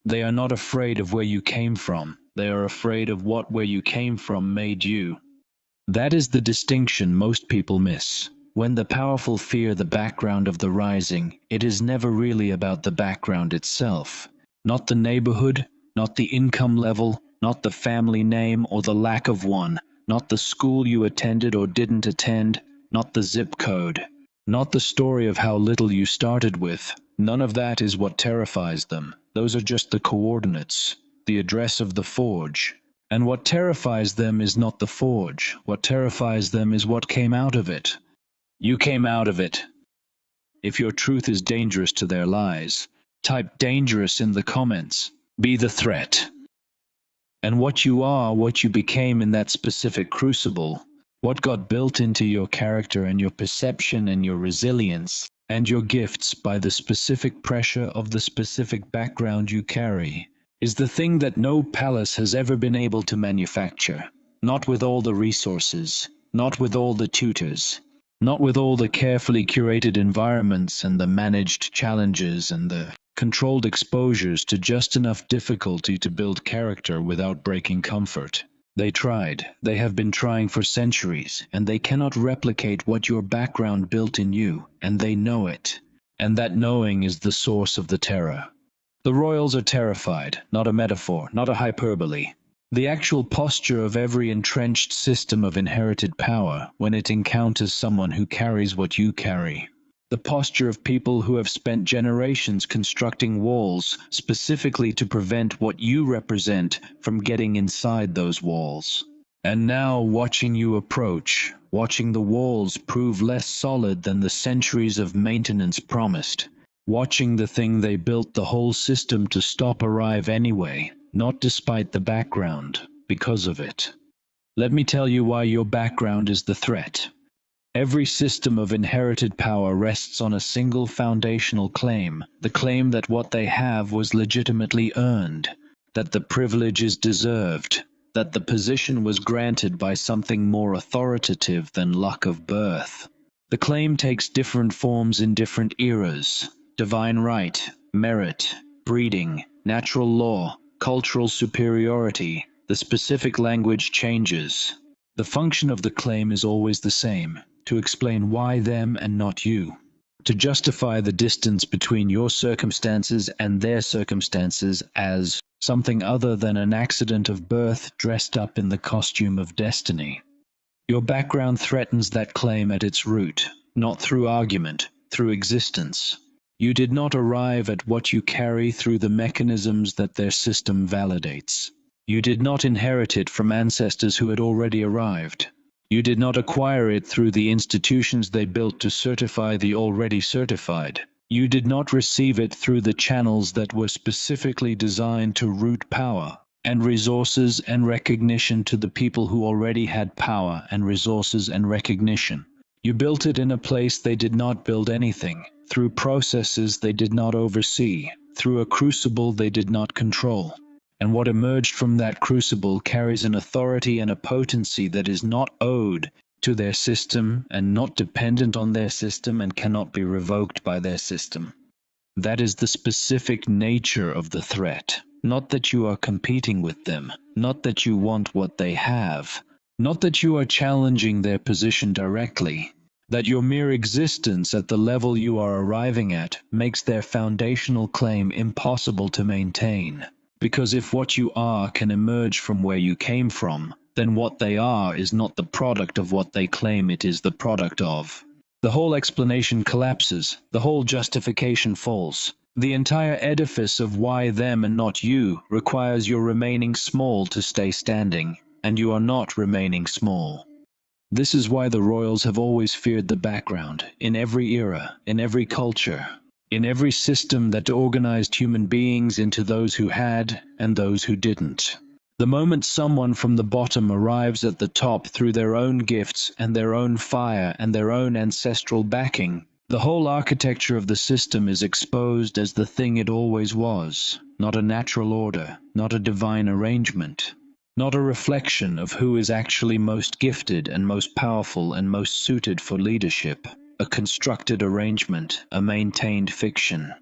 They are not afraid of where you came from. They are afraid of what where you came from made you. That is the distinction most people miss. When the powerful fear the background of the rising, it is never really about the background itself. Not the neighborhood, not the income level, not the family name or the lack of one, not the school you attended or didn't attend, not the zip code, not the story of how little you started with. None of that is what terrifies them. Those are just the coordinates, the address of the forge. And what terrifies them is not the forge. What terrifies them is what came out of it. You came out of it. If your truth is dangerous to their lies, type dangerous in the comments. Be the threat. And what you are, what you became in that specific crucible, what got built into your character and your perception and your resilience and your gifts by the specific pressure of the specific background you carry, is the thing that no palace has ever been able to manufacture. Not with all the resources, not with all the tutors, not with all the carefully curated environments and the managed challenges and the controlled exposures to just enough difficulty to build character without breaking comfort. They tried, they have been trying for centuries, and they cannot replicate what your background built in you, and they know it. And that knowing is the source of the terror. The royals are terrified, not a metaphor, not a hyperbole. The actual posture of every entrenched system of inherited power when it encounters someone who carries what you carry. The posture of people who have spent generations constructing walls specifically to prevent what you represent from getting inside those walls. And now watching you approach, watching the walls prove less solid than the centuries of maintenance promised. Watching the thing they built the whole system to stop arrive anyway, not despite the background, because of it. Let me tell you why your background is the threat. Every system of inherited power rests on a single foundational claim, the claim that what they have was legitimately earned, that the privilege is deserved, that the position was granted by something more authoritative than luck of birth. The claim takes different forms in different eras: divine right, merit, breeding, natural law, cultural superiority. The specific language changes. The function of the claim is always the same: to explain why them and not you. To justify the distance between your circumstances and their circumstances as something other than an accident of birth dressed up in the costume of destiny. Your background threatens that claim at its root, not through argument, through existence. You did not arrive at what you carry through the mechanisms that their system validates. You did not inherit it from ancestors who had already arrived. You did not acquire it through the institutions they built to certify the already certified. You did not receive it through the channels that were specifically designed to route power and resources and recognition to the people who already had power and resources and recognition. You built it in a place they did not build anything, through processes they did not oversee, through a crucible they did not control. And what emerged from that crucible carries an authority and a potency that is not owed to their system and not dependent on their system and cannot be revoked by their system. That is the specific nature of the threat. Not that you are competing with them, not that you want what they have, not that you are challenging their position directly, that your mere existence at the level you are arriving at makes their foundational claim impossible to maintain. Because if what you are can emerge from where you came from, then what they are is not the product of what they claim it is the product of. The whole explanation collapses, the whole justification falls. The entire edifice of why them and not you requires your remaining small to stay standing, and you are not remaining small. This is why the royals have always feared the background, in every era, in every culture, in every system that organized human beings into those who had and those who didn't. The moment someone from the bottom arrives at the top through their own gifts and their own fire and their own ancestral backing, the whole architecture of the system is exposed as the thing it always was, not a natural order, not a divine arrangement, not a reflection of who is actually most gifted and most powerful and most suited for leadership, a constructed arrangement, a maintained fiction.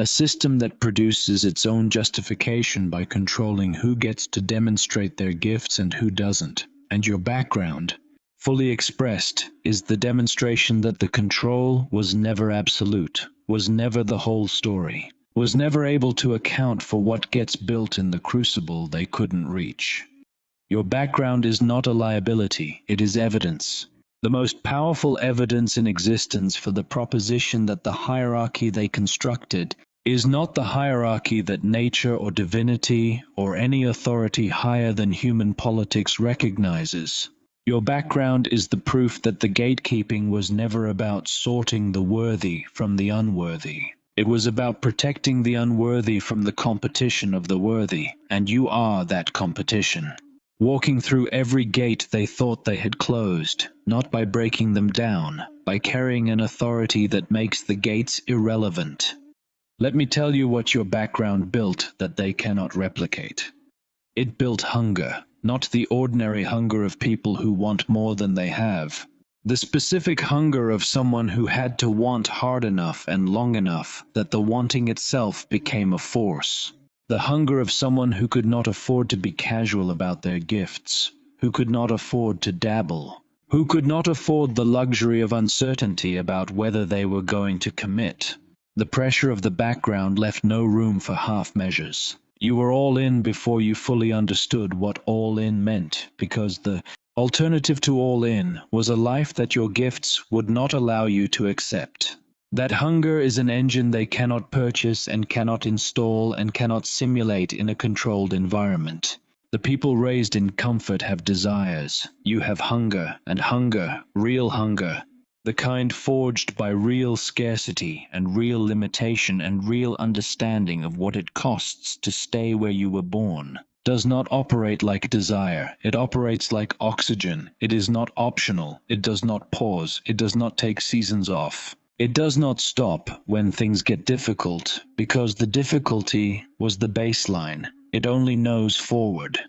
A system that produces its own justification by controlling who gets to demonstrate their gifts and who doesn't. And your background, fully expressed, is the demonstration that the control was never absolute, was never the whole story, was never able to account for what gets built in the crucible they couldn't reach. Your background is not a liability, it is evidence. The most powerful evidence in existence for the proposition that the hierarchy they constructed is not the hierarchy that nature or divinity or any authority higher than human politics recognizes. Your background is the proof that the gatekeeping was never about sorting the worthy from the unworthy. It was about protecting the unworthy from the competition of the worthy, and you are that competition. Walking through every gate they thought they had closed, not by breaking them down, by carrying an authority that makes the gates irrelevant. Let me tell you what your background built that they cannot replicate. It built hunger, not the ordinary hunger of people who want more than they have. The specific hunger of someone who had to want hard enough and long enough that the wanting itself became a force. The hunger of someone who could not afford to be casual about their gifts, who could not afford to dabble, who could not afford the luxury of uncertainty about whether they were going to commit. The pressure of the background left no room for half measures. You were all in before you fully understood what all in meant, because the alternative to all in was a life that your gifts would not allow you to accept. That hunger is an engine they cannot purchase and cannot install and cannot simulate in a controlled environment. The people raised in comfort have desires. You have hunger, and hunger, real hunger. The kind forged by real scarcity and real limitation and real understanding of what it costs to stay where you were born, does not operate like desire. It operates like oxygen. It is not optional. It does not pause. It does not take seasons off. It does not stop when things get difficult, because the difficulty was the baseline. It only knows forward.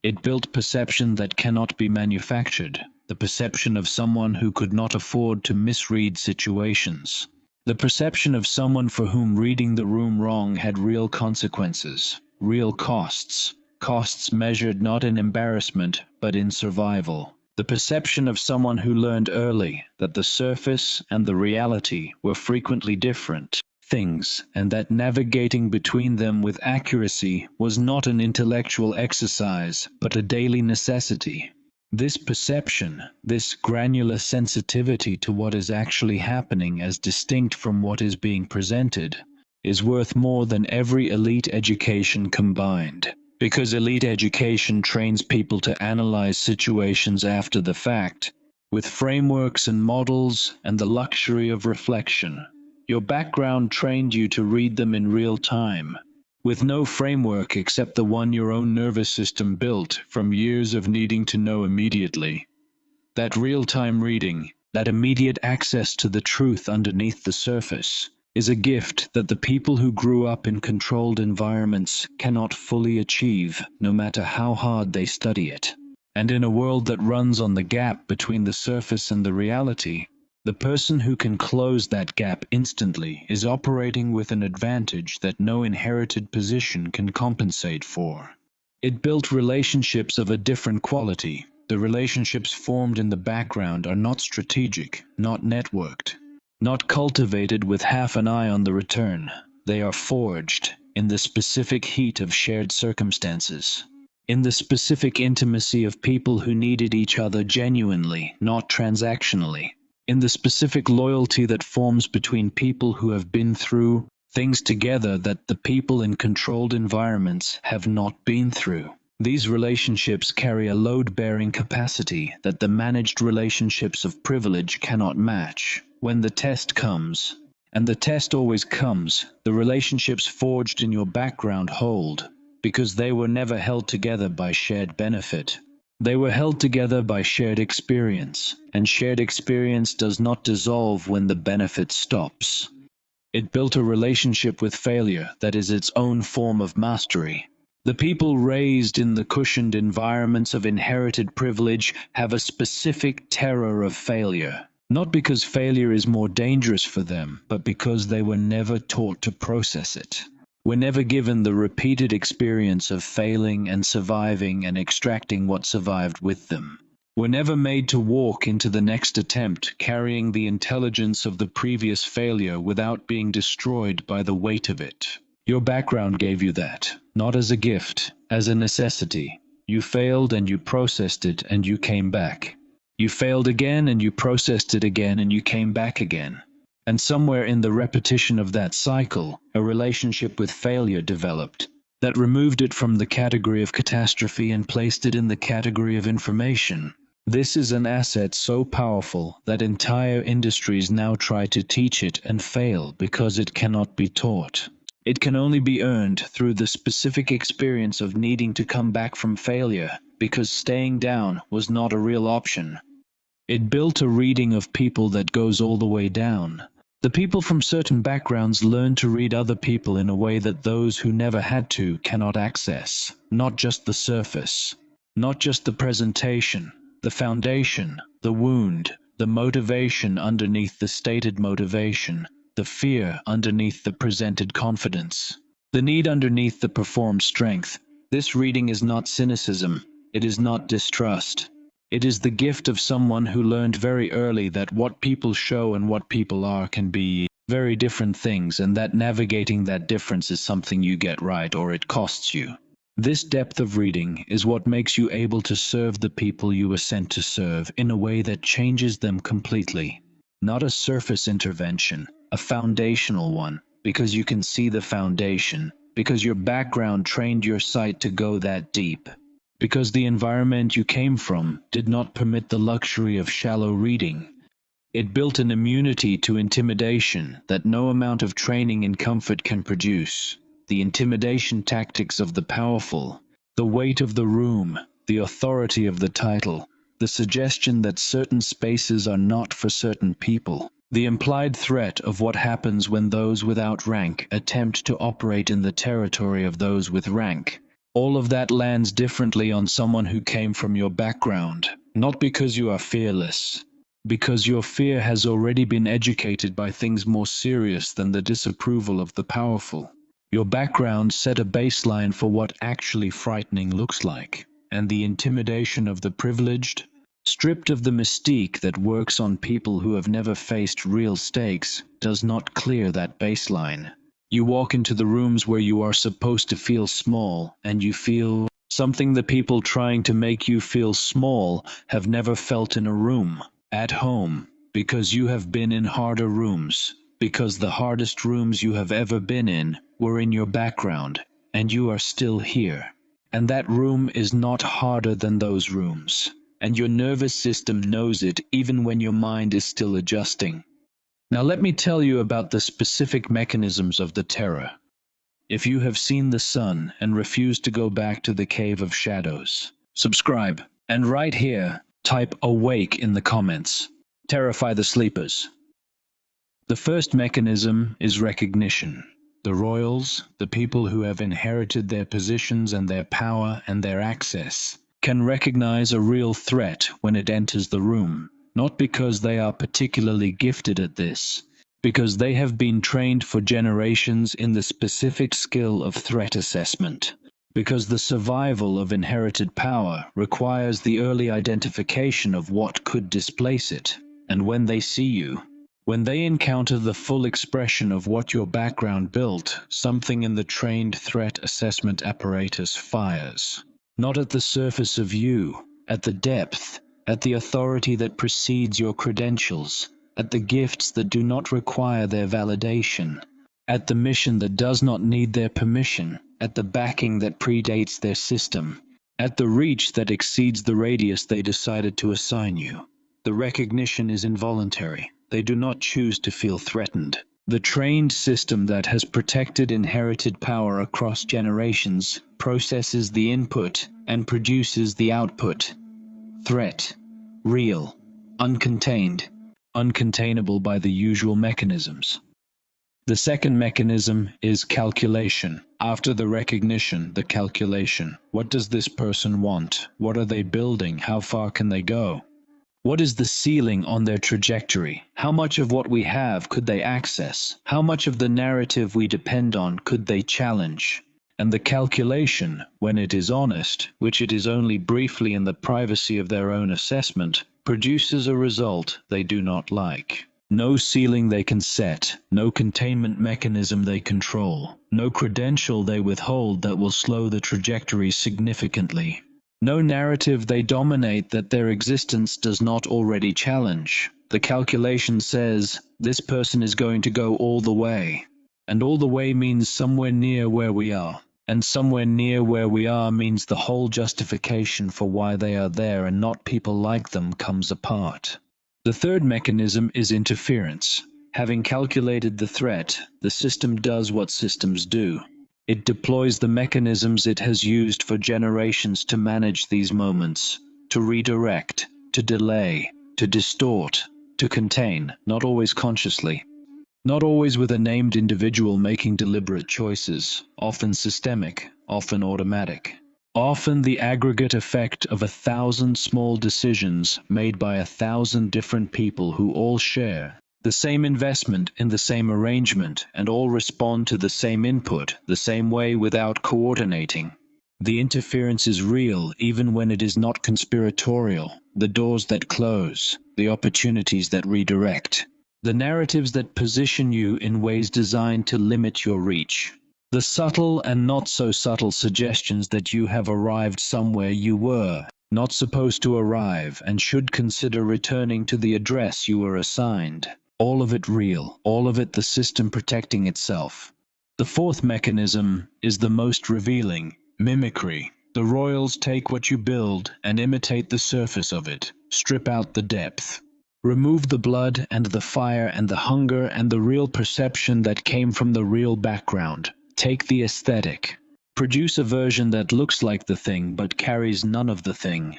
It built perception that cannot be manufactured, the perception of someone who could not afford to misread situations, the perception of someone for whom reading the room wrong had real consequences, real costs, costs measured not in embarrassment but in survival, the perception of someone who learned early that the surface and the reality were frequently different things, and that navigating between them with accuracy was not an intellectual exercise, but a daily necessity. This perception, this granular sensitivity to what is actually happening as distinct from what is being presented, is worth more than every elite education combined. Because elite education trains people to analyze situations after the fact, with frameworks and models and the luxury of reflection. Your background trained you to read them in real time, with no framework except the one your own nervous system built from years of needing to know immediately. That real-time reading, that immediate access to the truth underneath the surface, is a gift that the people who grew up in controlled environments cannot fully achieve, no matter how hard they study it. And in a world that runs on the gap between the surface and the reality, the person who can close that gap instantly is operating with an advantage that no inherited position can compensate for. It built relationships of a different quality. The relationships formed in the background are not strategic, not networked, not cultivated with half an eye on the return. They are forged in the specific heat of shared circumstances, in the specific intimacy of people who needed each other genuinely, not transactionally, in the specific loyalty that forms between people who have been through things together that the people in controlled environments have not been through. These relationships carry a load-bearing capacity that the managed relationships of privilege cannot match. When the test comes, and the test always comes, the relationships forged in your background hold, because they were never held together by shared benefit. They were held together by shared experience, and shared experience does not dissolve when the benefit stops. It built a relationship with failure that is its own form of mastery. The people raised in the cushioned environments of inherited privilege have a specific terror of failure. Not because failure is more dangerous for them, but because they were never taught to process it. Were never given the repeated experience of failing and surviving and extracting what survived with them. Were never made to walk into the next attempt carrying the intelligence of the previous failure without being destroyed by the weight of it. Your background gave you that, not as a gift, as a necessity. You failed and you processed it and you came back. You failed again and you processed it again and you came back again. And somewhere in the repetition of that cycle, a relationship with failure developed that removed it from the category of catastrophe and placed it in the category of information. This is an asset so powerful that entire industries now try to teach it and fail because it cannot be taught. It can only be earned through the specific experience of needing to come back from failure, because staying down was not a real option. It built a reading of people that goes all the way down. The people from certain backgrounds learn to read other people in a way that those who never had to cannot access. Not just the surface, not just the presentation, the foundation, the wound, the motivation underneath the stated motivation, the fear underneath the presented confidence, the need underneath the performed strength. This reading is not cynicism, it is not distrust. It is the gift of someone who learned very early that what people show and what people are can be very different things, and that navigating that difference is something you get right or it costs you. This depth of reading is what makes you able to serve the people you were sent to serve in a way that changes them completely. Not a surface intervention, a foundational one, because you can see the foundation, because your background trained your sight to go that deep. Because the environment you came from did not permit the luxury of shallow reading. It built an immunity to intimidation that no amount of training in comfort can produce. The intimidation tactics of the powerful, the weight of the room, the authority of the title, the suggestion that certain spaces are not for certain people, the implied threat of what happens when those without rank attempt to operate in the territory of those with rank. All of that lands differently on someone who came from your background, not because you are fearless, because your fear has already been educated by things more serious than the disapproval of the powerful. Your background set a baseline for what actually frightening looks like, and the intimidation of the privileged, stripped of the mystique that works on people who have never faced real stakes, does not clear that baseline. You walk into the rooms where you are supposed to feel small, and you feel something the people trying to make you feel small have never felt in a room, at home, because you have been in harder rooms, because the hardest rooms you have ever been in were in your background, and you are still here. And that room is not harder than those rooms, and your nervous system knows it even when your mind is still adjusting. Now let me tell you about the specific mechanisms of the terror. If you have seen the sun and refuse to go back to the cave of shadows, subscribe, and right here, type awake in the comments. Terrify the sleepers. The first mechanism is recognition. The royals, the people who have inherited their positions and their power and their access, can recognize a real threat when it enters the room. Not because they are particularly gifted at this, because they have been trained for generations in the specific skill of threat assessment. Because the survival of inherited power requires the early identification of what could displace it. And when they see you, when they encounter the full expression of what your background built, something in the trained threat assessment apparatus fires. Not at the surface of you, at the depth, at the authority that precedes your credentials, at the gifts that do not require their validation, at the mission that does not need their permission, at the backing that predates their system, at the reach that exceeds the radius they decided to assign you. The recognition is involuntary. They do not choose to feel threatened. The trained system that has protected inherited power across generations processes the input and produces the output. Threat, real, uncontained, uncontainable by the usual mechanisms. The second mechanism is calculation. After the recognition, the calculation. What does this person want? What are they building? How far can they go? What is the ceiling on their trajectory? How much of what we have could they access? How much of the narrative we depend on could they challenge? And the calculation, when it is honest, which it is only briefly in the privacy of their own assessment, produces a result they do not like. No ceiling they can set, no containment mechanism they control, no credential they withhold that will slow the trajectory significantly. No narrative they dominate that their existence does not already challenge. The calculation says, this person is going to go all the way. And all the way means somewhere near where we are. And somewhere near where we are means the whole justification for why they are there and not people like them comes apart. The third mechanism is interference. Having calculated the threat, the system does what systems do. It deploys the mechanisms it has used for generations to manage these moments, to redirect, to delay, to distort, to contain, not always consciously. Not always with a named individual making deliberate choices, often systemic, often automatic. Often the aggregate effect of 1,000 small decisions made by 1,000 different people who all share the same investment in the same arrangement and all respond to the same input, the same way without coordinating. The interference is real even when it is not conspiratorial, the doors that close, the opportunities that redirect, the narratives that position you in ways designed to limit your reach. The subtle and not so subtle suggestions that you have arrived somewhere you were not supposed to arrive and should consider returning to the address you were assigned. All of it real, all of it the system protecting itself. The fourth mechanism is the most revealing, mimicry. The royals take what you build and imitate the surface of it, strip out the depth. Remove the blood and the fire and the hunger and the real perception that came from the real background. Take the aesthetic. Produce a version that looks like the thing but carries none of the thing.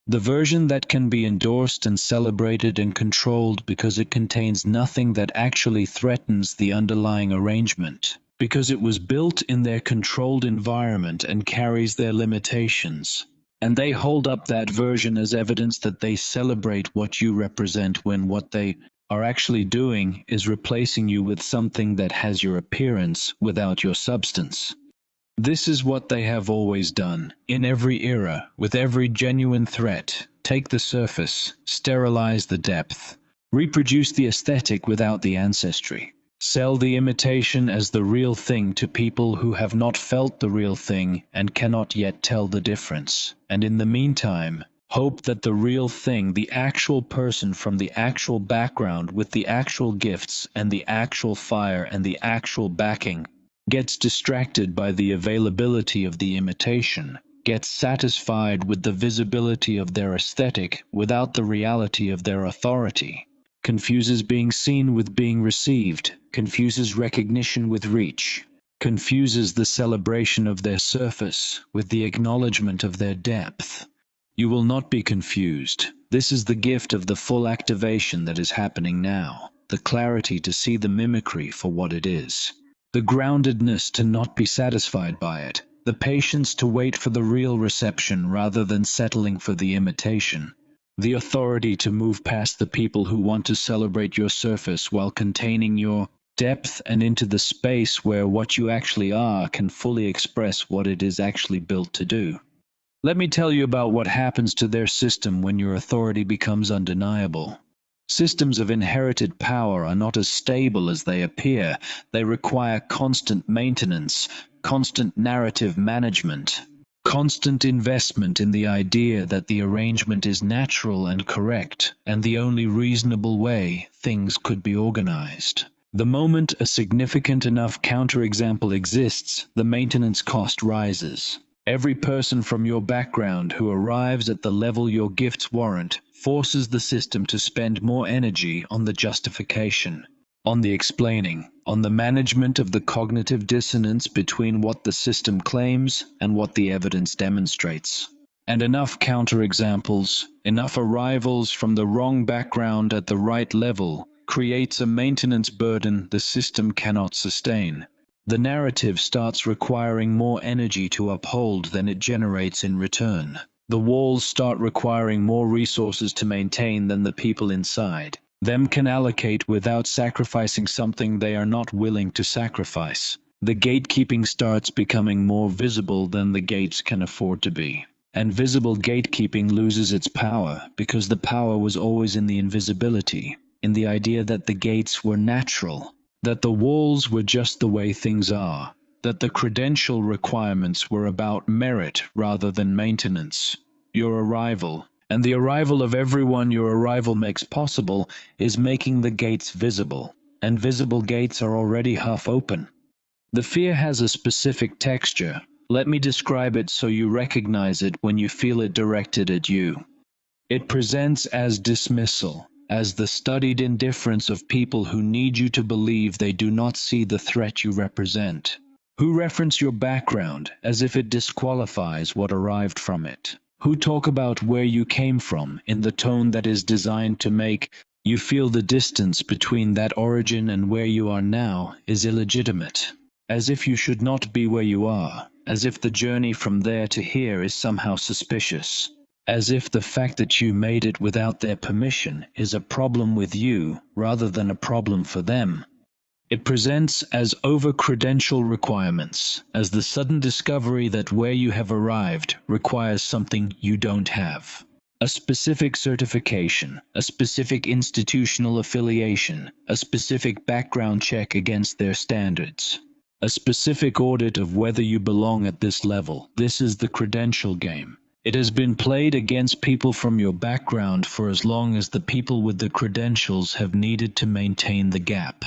The version that can be endorsed and celebrated and controlled because it contains nothing that actually threatens the underlying arrangement, because it was built in their controlled environment and carries their limitations. And they hold up that version as evidence that they celebrate what you represent when what they are actually doing is replacing you with something that has your appearance without your substance. This is what they have always done, in every era, with every genuine threat. Take the surface, sterilize the depth, reproduce the aesthetic without the ancestry. Sell the imitation as the real thing to people who have not felt the real thing and cannot yet tell the difference. And in the meantime, hope that the real thing, the actual person from the actual background with the actual gifts and the actual fire and the actual backing, gets distracted by the availability of the imitation, gets satisfied with the visibility of their aesthetic without the reality of their authority, confuses being seen with being received, confuses recognition with reach, confuses the celebration of their surface with the acknowledgement of their depth. You will not be confused. This is the gift of the full activation that is happening now, the clarity to see the mimicry for what it is. The groundedness to not be satisfied by it, the patience to wait for the real reception rather than settling for the imitation, the authority to move past the people who want to celebrate your surface while containing your depth and into the space where what you actually are can fully express what it is actually built to do. Let me tell you about what happens to their system when your authority becomes undeniable. Systems of inherited power are not as stable as they appear. They require constant maintenance, constant narrative management, constant investment in the idea that the arrangement is natural and correct, and the only reasonable way things could be organized. The moment a significant enough counterexample exists, the maintenance cost rises. Every person from your background who arrives at the level your gifts warrant forces the system to spend more energy on the justification, on the explaining, on the management of the cognitive dissonance between what the system claims and what the evidence demonstrates. And enough counterexamples, enough arrivals from the wrong background at the right level, creates a maintenance burden the system cannot sustain. The narrative starts requiring more energy to uphold than it generates in return. The walls start requiring more resources to maintain than the people inside them can allocate without sacrificing something they are not willing to sacrifice. The gatekeeping starts becoming more visible than the gates can afford to be. And visible gatekeeping loses its power because the power was always in the invisibility, in the idea that the gates were natural, that the walls were just the way things are, that the credential requirements were about merit rather than maintenance. Your arrival, and the arrival of everyone your arrival makes possible, is making the gates visible, and visible gates are already half open. The fear has a specific texture. Let me describe it so you recognize it when you feel it directed at you. It presents as dismissal, as the studied indifference of people who need you to believe they do not see the threat you represent, who reference your background as if it disqualifies what arrived from it, who talk about where you came from in the tone that is designed to make you feel the distance between that origin and where you are now is illegitimate, as if you should not be where you are, as if the journey from there to here is somehow suspicious, as if the fact that you made it without their permission is a problem with you rather than a problem for them. It presents as over-credential requirements, as the sudden discovery that where you have arrived requires something you don't have. A specific certification, a specific institutional affiliation, a specific background check against their standards, a specific audit of whether you belong at this level. This is the credential game. It has been played against people from your background for as long as the people with the credentials have needed to maintain the gap.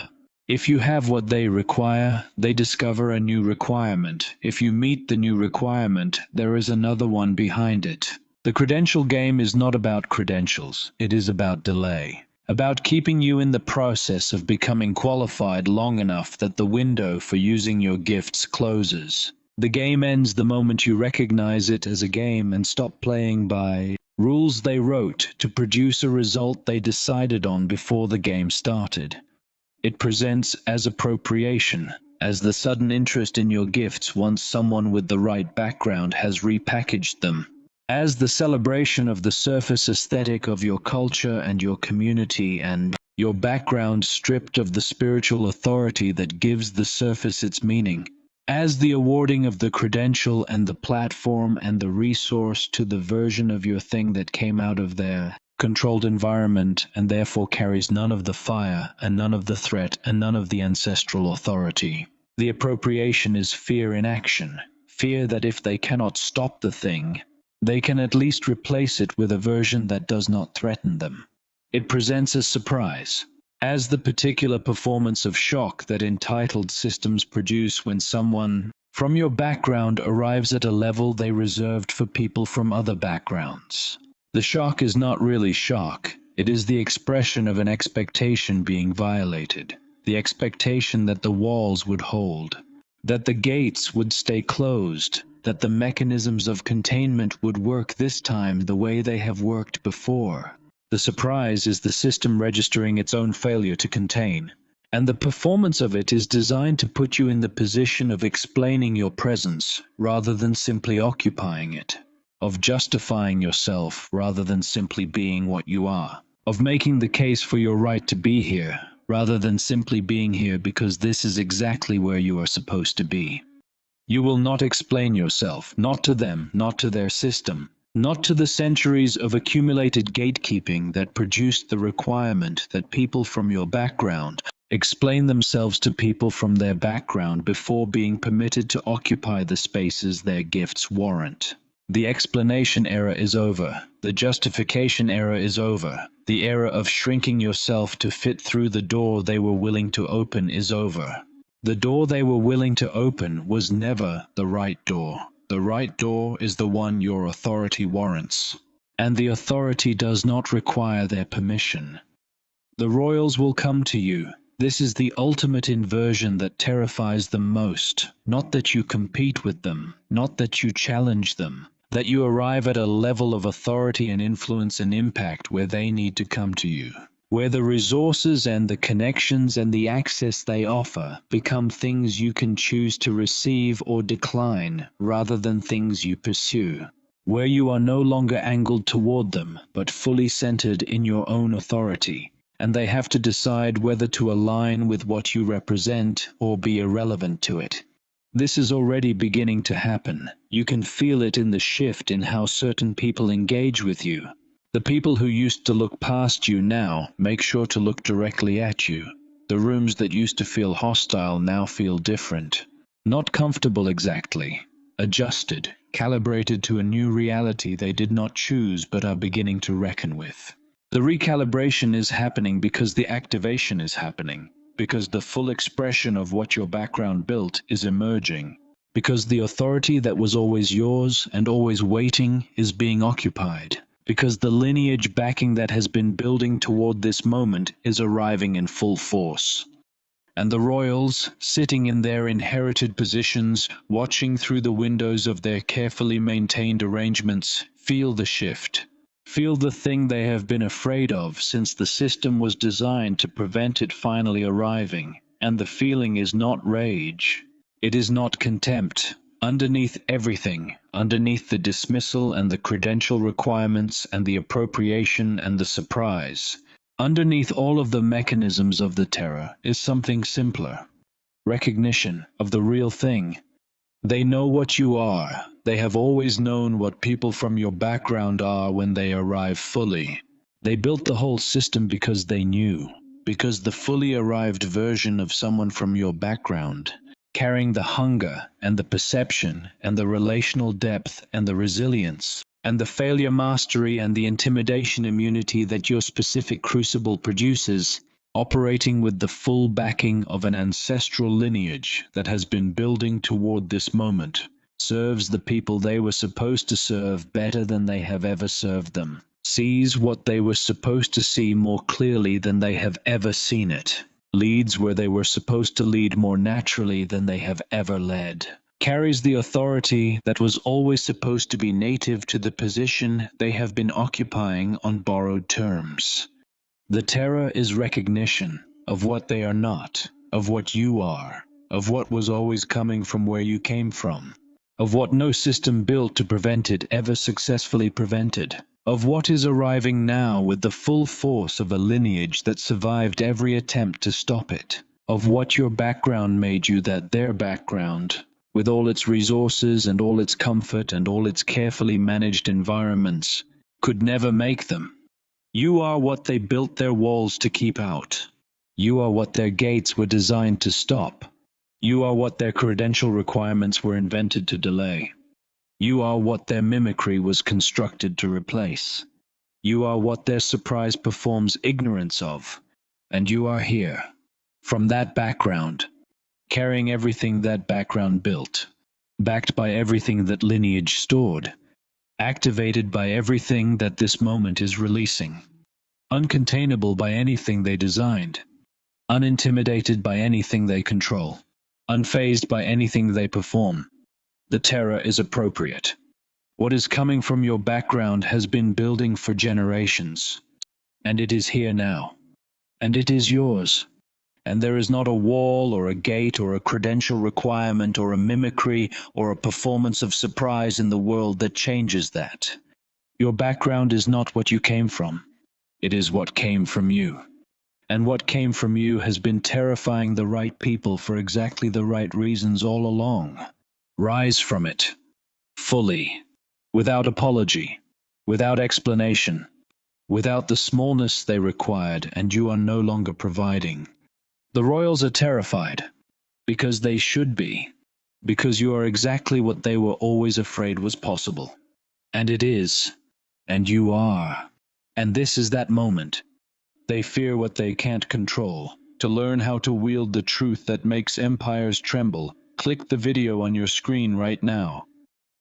If you have what they require, they discover a new requirement. If you meet the new requirement, there is another one behind it. The credential game is not about credentials, it is about delay, about keeping you in the process of becoming qualified long enough that the window for using your gifts closes. The game ends the moment you recognize it as a game and stop playing by rules they wrote to produce a result they decided on before the game started. It presents as appropriation, as the sudden interest in your gifts once someone with the right background has repackaged them, as the celebration of the surface aesthetic of your culture and your community, and your background stripped of the spiritual authority that gives the surface its meaning, as the awarding of the credential and the platform and the resource to the version of your thing that came out of their controlled environment and therefore carries none of the fire and none of the threat and none of the ancestral authority. The appropriation is fear in action, fear that if they cannot stop the thing, they can at least replace it with a version that does not threaten them. It presents as surprise, as the particular performance of shock that entitled systems produce when someone from your background arrives at a level they reserved for people from other backgrounds. The shock is not really shock, it is the expression of an expectation being violated, the expectation that the walls would hold, that the gates would stay closed, that the mechanisms of containment would work this time the way they have worked before. The surprise is the system registering its own failure to contain, and the performance of it is designed to put you in the position of explaining your presence rather than simply occupying it, of justifying yourself rather than simply being what you are, of making the case for your right to be here rather than simply being here because this is exactly where you are supposed to be. You will not explain yourself, not to them, not to their system, not to the centuries of accumulated gatekeeping that produced the requirement that people from your background explain themselves to people from their background before being permitted to occupy the spaces their gifts warrant. The explanation era is over. The justification era is over. The era of shrinking yourself to fit through the door they were willing to open is over. The door they were willing to open was never the right door. The right door is the one your authority warrants, and the authority does not require their permission. The royals will come to you. This is the ultimate inversion that terrifies them most. Not that you compete with them, not that you challenge them, that you arrive at a level of authority and influence and impact where they need to come to you, where the resources and the connections and the access they offer become things you can choose to receive or decline rather than things you pursue. where you are no longer angled toward them, but fully centered in your own authority, and they have to decide whether to align with what you represent or be irrelevant to it. This is already beginning to happen. You can feel it in the shift in how certain people engage with you. The people who used to look past you now make sure to look directly at you. The rooms that used to feel hostile now feel different. Not comfortable exactly. Adjusted, calibrated to a new reality they did not choose but are beginning to reckon with. The recalibration is happening because the activation is happening, because the full expression of what your background built is emerging, because the authority that was always yours and always waiting is being occupied, because the lineage backing that has been building toward this moment is arriving in full force. And the royals, sitting in their inherited positions, watching through the windows of their carefully maintained arrangements, feel the shift. Feel the thing they have been afraid of since the system was designed to prevent it finally arriving. And the feeling is not rage. It is not contempt. Underneath everything, underneath the dismissal and the credential requirements and the appropriation and the surprise, underneath all of the mechanisms of the terror is something simpler. Recognition of the real thing. They know what you are. They have always known what people from your background are when they arrive fully. They built the whole system because they knew. Because the fully arrived version of someone from your background, carrying the hunger and the perception and the relational depth and the resilience, and the failure mastery and the intimidation immunity that your specific crucible produces, operating with the full backing of an ancestral lineage that has been building toward this moment, serves the people they were supposed to serve better than they have ever served them, sees what they were supposed to see more clearly than they have ever seen it, leads where they were supposed to lead more naturally than they have ever led, carries the authority that was always supposed to be native to the position they have been occupying on borrowed terms. The terror is recognition of what they are not, of what you are, of what was always coming from where you came from, of what no system built to prevent it ever successfully prevented, of what is arriving now with the full force of a lineage that survived every attempt to stop it, of what your background made you that their background, with all its resources and all its comfort and all its carefully managed environments, could never make them. You are what they built their walls to keep out. You are what their gates were designed to stop. You are what their credential requirements were invented to delay. You are what their mimicry was constructed to replace. You are what their surprise performs ignorance of. And you are here, from that background, carrying everything that background built, backed by everything that lineage stored, activated by everything that this moment is releasing, uncontainable by anything they designed, unintimidated by anything they control, unfazed by anything they perform. The terror is appropriate. What is coming from your background has been building for generations, and it is here now, and it is yours. And there is not a wall or a gate or a credential requirement or a mimicry or a performance of surprise in the world that changes that. Your background is not what you came from. It is what came from you. And what came from you has been terrifying the right people for exactly the right reasons all along. Rise from it, fully, without apology, without explanation, without the smallness they required and you are no longer providing. The royals are terrified, because they should be, because you are exactly what they were always afraid was possible. And it is, and you are. And this is that moment. They fear what they can't control. To learn how to wield the truth that makes empires tremble, click the video on your screen right now.